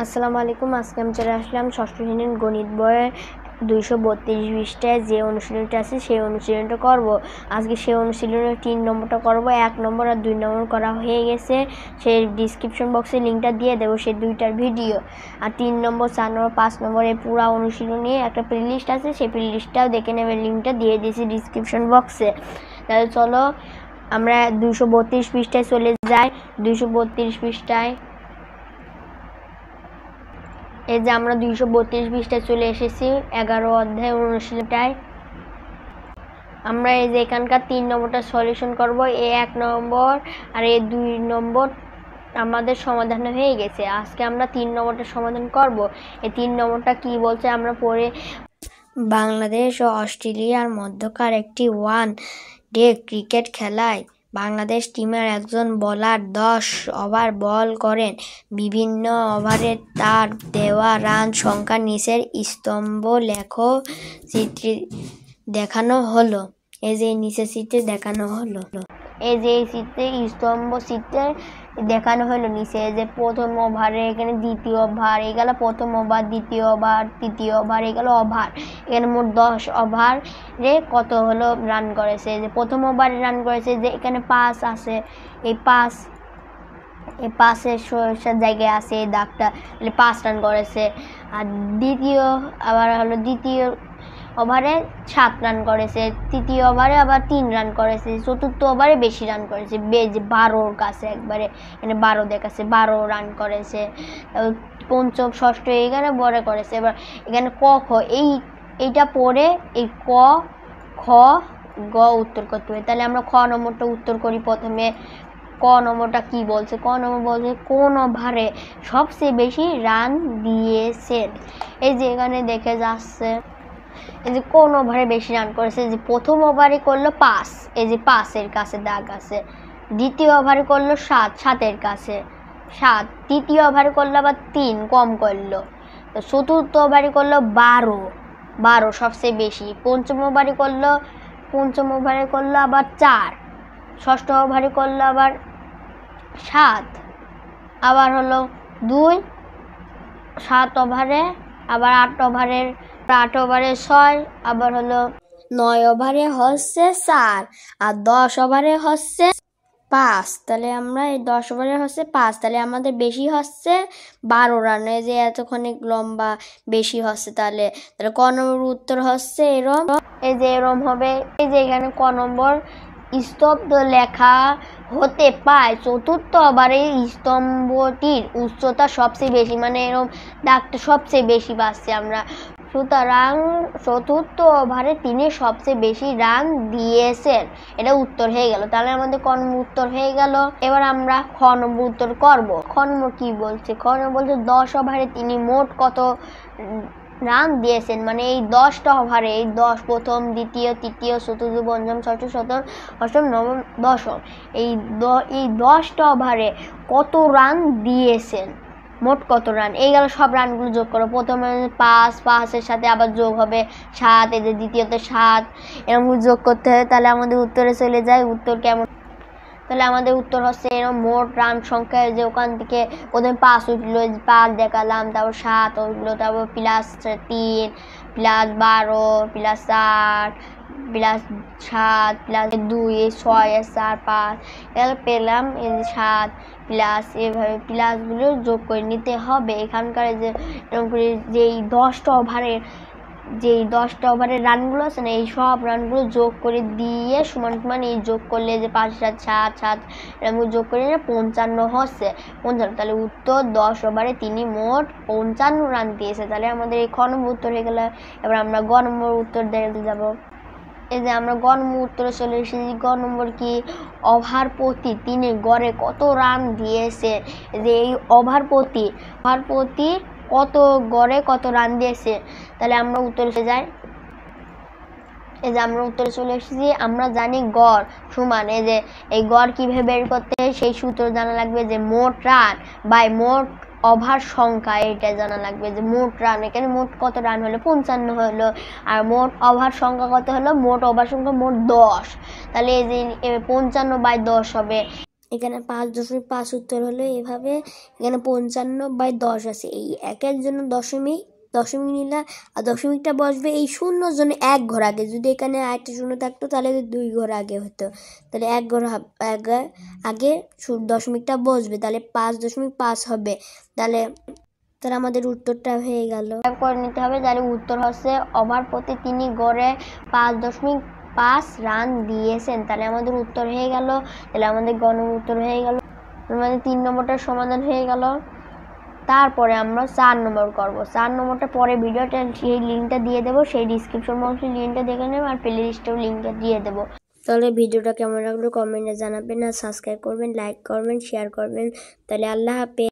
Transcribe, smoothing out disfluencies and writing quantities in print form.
আসসালামু আলাইকুম। আজকে আমি চলে আসলাম ষষ্ঠ শ্রেণীর গণিত বইয়ের 232 পৃষ্ঠায় যে অনুশীলনটা আছে সেই অনুশীলনটা করব। আজকে সেই অনুশীলনের 3 নম্বরটা করব। 1 নম্বর আর 2 নম্বর করা হয়ে গেছে, সেই ডিসক্রিপশন বক্সে লিঙ্কটা দিয়ে দেবো সেই দুইটার ভিডিও। আর 3 নম্বর 4 নম্বর 5 নম্বর এই পুরো অনুশীলনী একটা প্লেলিস্ট আছে, সেই প্লেলিস্টটাও দেখে নেবে, লিঙ্কটা দিয়ে দিয়েছি ডিসক্রিপশন বক্সে। তাহলে চলো আমরা 232 পৃষ্ঠায় চলে যাই। 232 পৃষ্ঠায় এই যে আমরা 232 পৃষ্ঠায় চলে এসেছি। 11 অধ্যায় অনুশীলনটায় আমরা এই যে এখানকার 3 নম্বরটা সলিউশন করব। এই 1 নম্বর আর এই 2 নম্বর আমাদের সমাধান হয়ে গেছে। আজকে আমরা 3 নম্বরটা সমাধান করব। এই 3 নম্বরটা কি বলছে আমরা পড়ে। বাংলাদেশ ও অস্ট্রেলিয়ার মধ্যকার একটি ওয়ান ডে ক্রিকেট খেলায় বাংলাদেশ টিমের একজন বোলার 10 ওভার বল করেন। বিভিন্ন ওভারে তার দেওয়া রান সংখ্যা নিচের স্তম্ভ লেখো চিত্রে দেখানো হলো। এই যে নিচের চিত্রে দেখানো হলো, এই যে এই চিত্রে স্তম্ভ চিত্রে দেখানো হলো নিচে যে প্রথম ওভারে এখানে দ্বিতীয় ওভার, এই গেল প্রথম ওভার, দ্বিতীয় ওভার, তৃতীয় ওভার, এই গেল ওভার। এখানে মোট 10 ওভারে কত হলো রান করেছে। যে প্রথম ওভারে রান করেছে যে এখানে 5 আছে, এই 5 জায়গায় আছে এই দাগটা, 5 রান করেছে। আর দ্বিতীয় আবার হলো দ্বিতীয় ওভারে 7 রান করেছে, তৃতীয় ওভারে আবার 3 রান করেছে, চতুর্থ ওভারে বেশি রান করেছে, 12 কাছে একবারে এখানে 12 দেখাচ্ছে, 12 রান করেছে। পঞ্চম ষষ্ঠ এখানে বড় করেছে। এবার এখানে ক খ এইটা পড়ে এই ক খ গ উত্তর করতে হবে। তাহলে আমরা খ নম্বরটা উত্তর করি প্রথমে। ক নম্বরটা কি বলছে? ক নম্বর বলছে কোন ওভারে সবচেয়ে বেশি রান দিয়েছেন। এই যে এখানে দেখে যাচ্ছে এই যে কোন ওভারে বেশি রান করেছে। যে প্রথম ওভারে করলো 5, এই যে 5-এর কাছে দাগ আছে। দ্বিতীয় ওভারে করলো 7, 7-এর কাছে 7। তৃতীয় ওভারে করলো আবার 3, কম করলো। তো চতুর্থ ওভারে করলো 12, 12 সবচেয়ে বেশি। পঞ্চম ওভারে করলো আবার 4। ষষ্ঠ ওভারে করলো আবার 7, আবার হলো 2। 7 ওভারে আবার 8 ওভারে 6, আবার হলো 9 ওভারে হচ্ছে 4, আর 10 ওভারে হচ্ছে 5। তাহলে আমরা এই 10 ওভারে হচ্ছে 5, তাহলে আমাদের বেশি হচ্ছে 12 রানে, যে এতক্ষণে লম্বা বেশি হচ্ছে। তাহলে ক নম্বর উত্তর হচ্ছে এরম, এই যে এরম হবে। এই যে এখানে ক নম্বর স্তব্ধ লেখা হতে পায় চতুর্থ ওভারে স্তম্ভটির উচ্চতা সবচেয়ে বেশি, মানে এরকম দাগটা সবচেয়ে বেশি পাচ্ছি আমরা। সুতরাং চতুর্থ ওভারে তিনি সবচেয়ে বেশি রান দিয়েছেন, এটা উত্তর হয়ে গেল। তাহলে আমাদের ক নম্বর উত্তর হয়ে গেল। এবার আমরা খ নম্বর উত্তর করব। খ নম্বর কি বলছে? খ নম্বর বলছে 10 ওভারে তিনি মোট কত রান দিয়েছেন, মানে এই 10টা ওভারে, এই 10 প্রথম, দ্বিতীয়, তৃতীয়, চতুর্থ, পঞ্চম, ষষ্ঠ, সপ্তম, অষ্টম, নবম, দশম, এই 10টা ওভারে কত রান দিয়েছেন, মোট কত রান। এই গেল সব রানগুলো যোগ করো। প্রথমে 5-5-এর সাথে আবার যোগ হবে 7, এই যে দ্বিতীয়তে 7, এরকম যোগ করতে হবে। তাহলে আমাদের উত্তরে চলে যায়। উত্তর কেমন? তাহলে আমাদের উত্তর হচ্ছে এরকম মোট রান সংখ্যা, যে ওখান থেকে প্রথমে 5 উঠলো, 5 দেখালাম, তারপর 7 উঠলো, তারপর +3 +12 +8 +7 +2 6 4 5 এবার পেলাম এই যে 7 প্লাস, এভাবে প্লাসগুলো যোগ করে নিতে হবে। এখানকার যে এরকম করে যেই 10টা ওভারের রানগুলো আছে না, এই সব রানগুলো যোগ করে দিয়ে সমান সমান এই যোগ করলে যে 5 7 7 7 এরকম যোগ করে 55 হচ্ছে 55। তাহলে উত্তর 10 ওভারে তিনি মোট 55 রান দিয়েছে। তাহলে আমাদের এই খ নম্বর উত্তর হয়ে গেল। এবার আমরা গ নম্বর উত্তর দেখতে যাব। এই যে আমরা গ নম্বর উত্তরে চলে এসেছি। গ নম্বর কি? ওভার প্রতি তিনি গড়ে কত রান দিয়েছে। যে এই ওভার প্রতি কত গড়ে কত রান দিয়েছে। তাহলে আমরা উত্তরে যাই। এই যে আমরা উত্তরে চলে এসেছি। আমরা জানি গড় সমান, এই যে এই গড় কিভাবে বের করতে সেই সূত্র জানা লাগবে, যে মোট রান বাই মোট ওভার সংখ্যা, এটা জানা লাগবে। যে মোট রান, এখানে মোট কত রান হলো 55 হলো, আর মোট ওভার সংখ্যা কত হলো, মোট ওভার সংখ্যা মোট 10। তাহলে এই যে 55/10 হবে। এখানে 5.5 উত্তর হলো এভাবে। এখানে 55/10 আছে, এই একের জন্য দশমিক নিলাম, আর দশমিকটা বসবে এই শূন্যর জন্য 1 ঘর আগে। যদি এখানে আরেকটা শূন্য থাকতো তাহলে 2 ঘর আগে হতো, তাহলে 1 ঘর আগে দশমিকটা বসবে, তাহলে 5.5 হবে। তাহলে আমাদের উত্তরটা হয়ে গেল। করে নিতে হবে, তাহলে উত্তর হচ্ছে ওভার প্রতি তিনি গড়ে 5.5 রান দিয়েছেন। তাহলে আমাদের উত্তর হয়ে গেল, তাহলে আমাদের উত্তর হয়ে গেল, আমাদের 3 নম্বরটার সমাধান হয়ে গেল। তারপরে আমরা 4 নম্বর করব। 4 নম্বরটা পরে ভিডিওটা সেই লিঙ্কটা দিয়ে দেবো, সেই ডিসক্রিপশন বক্সে লিঙ্কটা দেখে নেব, আর প্লে লিস্টেও লিঙ্কটা দিয়ে দেবো। তাহলে ভিডিওটা কেমন লাগলো কমেন্টে জানাবেন, আর সাবস্ক্রাইব করবেন, লাইক করবেন, শেয়ার করবেন। তাহলে আল্লাহ হাফেজ।